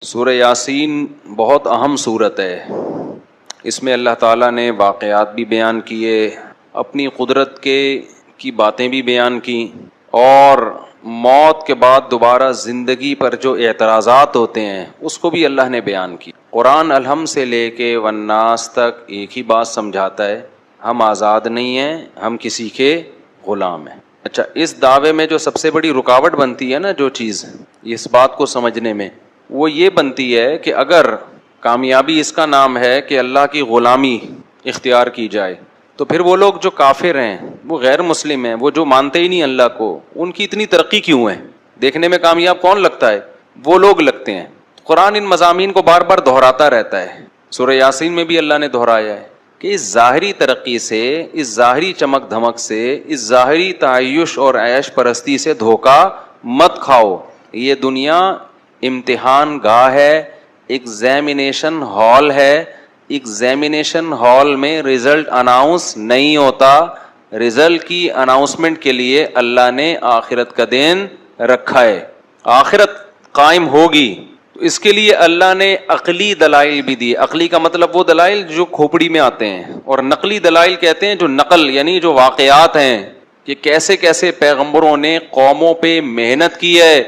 سورہ یاسین بہت اہم سورت ہے۔ اس میں اللہ تعالیٰ نے واقعات بھی بیان کیے، اپنی قدرت کی باتیں بھی بیان کی، اور موت کے بعد دوبارہ زندگی پر جو اعتراضات ہوتے ہیں اس کو بھی اللہ نے بیان کی۔ قرآن الحم سے لے کے والناس تک ایک ہی بات سمجھاتا ہے، ہم آزاد نہیں ہیں، ہم کسی کے غلام ہیں۔ اچھا، اس دعوے میں جو سب سے بڑی رکاوٹ بنتی ہے نا، جو چیز اس بات کو سمجھنے میں، وہ یہ بنتی ہے کہ اگر کامیابی اس کا نام ہے کہ اللہ کی غلامی اختیار کی جائے، تو پھر وہ لوگ جو کافر ہیں، وہ غیر مسلم ہیں، وہ جو مانتے ہی نہیں اللہ کو، ان کی اتنی ترقی کیوں ہے؟ دیکھنے میں کامیاب کون لگتا ہے؟ وہ لوگ لگتے ہیں۔ قرآن ان مضامین کو بار بار دہراتا رہتا ہے۔ سورہ یاسین میں بھی اللہ نے دہرایا ہے کہ اس ظاہری ترقی سے، اس ظاہری چمک دھمک سے، اس ظاہری تعیش اور عیش پرستی سے دھوکہ مت کھاؤ۔ یہ دنیا امتحان گاہ ہے، ایگزامینیشن ہال ہے۔ ایگزامینیشن ہال میں رزلٹ اناؤنس نہیں ہوتا، رزلٹ کی اناؤنسمنٹ کے لیے اللہ نے آخرت کا دن رکھا ہے۔ آخرت قائم ہوگی تو اس کے لیے اللہ نے عقلی دلائل بھی دی۔ عقلی کا مطلب وہ دلائل جو کھوپڑی میں آتے ہیں، اور نقلی دلائل کہتے ہیں جو نقل، یعنی جو واقعات ہیں کہ کیسے کیسے پیغمبروں نے قوموں پہ محنت کی ہے،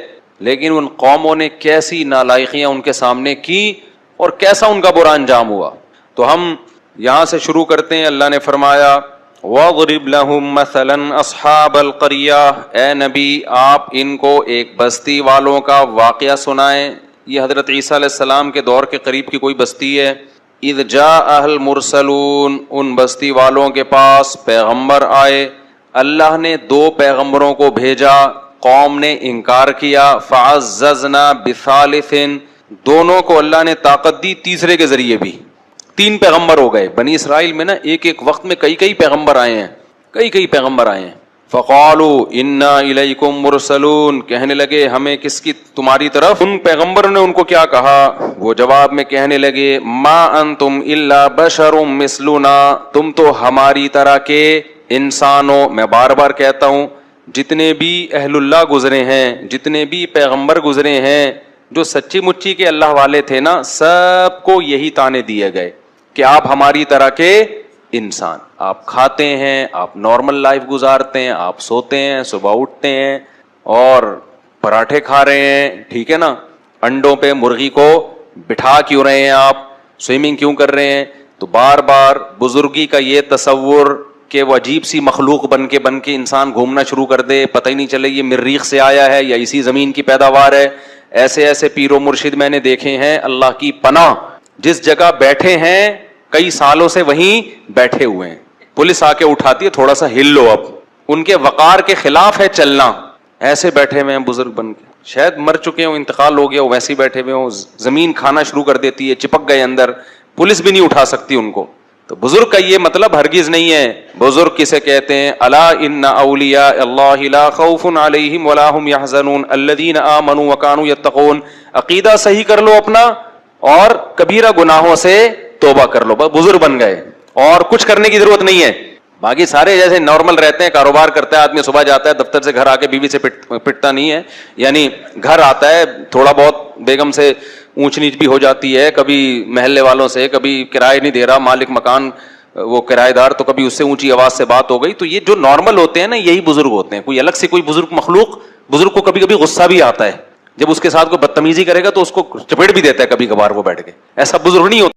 لیکن ان قوموں نے کیسی نالائقیاں ان کے سامنے کی اور کیسا ان کا برا انجام ہوا۔ تو ہم یہاں سے شروع کرتے ہیں۔ اللہ نے فرمایا وَاضْرِبْ لَهُمْ مَثَلًا أَصْحَابَ الْقَرْيَةِ، اے نبی آپ ان کو ایک بستی والوں کا واقعہ سنائیں۔ یہ حضرت عیسیٰ علیہ السلام کے دور کے قریب کی کوئی بستی ہے۔ اِذْ جَاءَهَا الْمُرْسَلُونَ، ان بستی والوں کے پاس پیغمبر آئے۔ اللہ نے دو پیغمبروں کو بھیجا، قوم نے انکار کیا۔ فَعَزَّزْنَا بِثَالِثٍ، دونوں کو اللہ نے طاقت دی تیسرے کے ذریعے بھی، تین پیغمبر ہو گئے۔ بنی اسرائیل میں نا ایک ایک وقت میں کئی پیغمبر آئے ہیں، کئی پیغمبر آئے ہیں۔ فَقَالُوا إِنَّا إِلَيْكُمْ مُرْسَلُونَ، کہنے لگے ہمیں کس کی؟ تمہاری طرف۔ ان پیغمبروں نے ان کو کیا کہا؟ وہ جواب میں کہنے لگے مَا أَنْتُمْ إِلَّا بَشَرٌ مِثْلُنَا، تم تو ہماری طرح کے انسان ہو۔ میں بار بار کہتا ہوں، جتنے بھی اہل اللہ گزرے ہیں، جتنے بھی پیغمبر گزرے ہیں، جو سچی مچی کے اللہ والے تھے نا، سب کو یہی طعنے دیے گئے کہ آپ ہماری طرح کے انسان، آپ کھاتے ہیں، آپ نارمل لائف گزارتے ہیں، آپ سوتے ہیں، صبح اٹھتے ہیں اور پراٹھے کھا رہے ہیں، ٹھیک ہے نا، انڈوں پہ مرغی کو بٹھا کیوں رہے ہیں، آپ سوئمنگ کیوں کر رہے ہیں؟ تو بار بار بزرگی کا یہ تصور کہ وہ عجیب سی مخلوق بن کے انسان گھومنا شروع کر دے، پتہ ہی نہیں چلے یہ مریخ سے آیا ہے یا اسی زمین کی پیداوار ہے۔ ایسے پیر و مرشد میں نے دیکھے ہیں، اللہ کی پناہ، جس جگہ بیٹھے ہیں کئی سالوں سے وہیں بیٹھے ہوئے ہیں، پولیس آ کے اٹھاتی ہے تھوڑا سا ہل لو، اب ان کے وقار کے خلاف ہے چلنا، ایسے بیٹھے ہوئے ہیں بزرگ بن کے، شاید مر چکے ہوں، انتقال ہو گیا ہو، ویسے بیٹھے ہوئے ہوں، زمین کھانا شروع کر دیتی ہے، چپک گئے اندر، پولیس بھی نہیں اٹھا سکتی ان کو۔ تو بزرگ کا یہ مطلب ہرگز نہیں ہے۔ بزرگ کسے کہتے ہیں؟ الا ان اولیاء اللہ لا خوف علیہم ولا هم يحزنون الذین آمنوا وكانوا يتقون۔ عقیدہ صحیح کر لو اپنا اور کبیرہ گناہوں سے توبہ کر لو، بزرگ بن گئے، اور کچھ کرنے کی ضرورت نہیں ہے۔ باقی سارے جیسے نارمل رہتے ہیں، کاروبار کرتا ہے آدمی، صبح جاتا ہے دفتر سے، گھر آ کے بیوی سے پٹتا نہیں ہے، یعنی گھر آتا ہے تھوڑا بہت بیگم سے اونچ نیچ بھی ہو جاتی ہے، کبھی محلے والوں سے، کبھی کرایہ نہیں دے رہا مالک مکان وہ کرایہ دار، تو کبھی اس سے اونچی آواز سے بات ہو گئی۔ تو یہ جو نارمل ہوتے ہیں نا، یہی بزرگ ہوتے ہیں۔ کوئی الگ سے کوئی بزرگ مخلوق، بزرگ کو کبھی کبھی غصہ بھی آتا ہے، جب اس کے ساتھ کوئی بدتمیزی کرے گا تو اس کو چپیٹ بھی دیتا ہے کبھی کبھار وہ بیٹھ کے، ایسا بزرگ نہیں ہوتا۔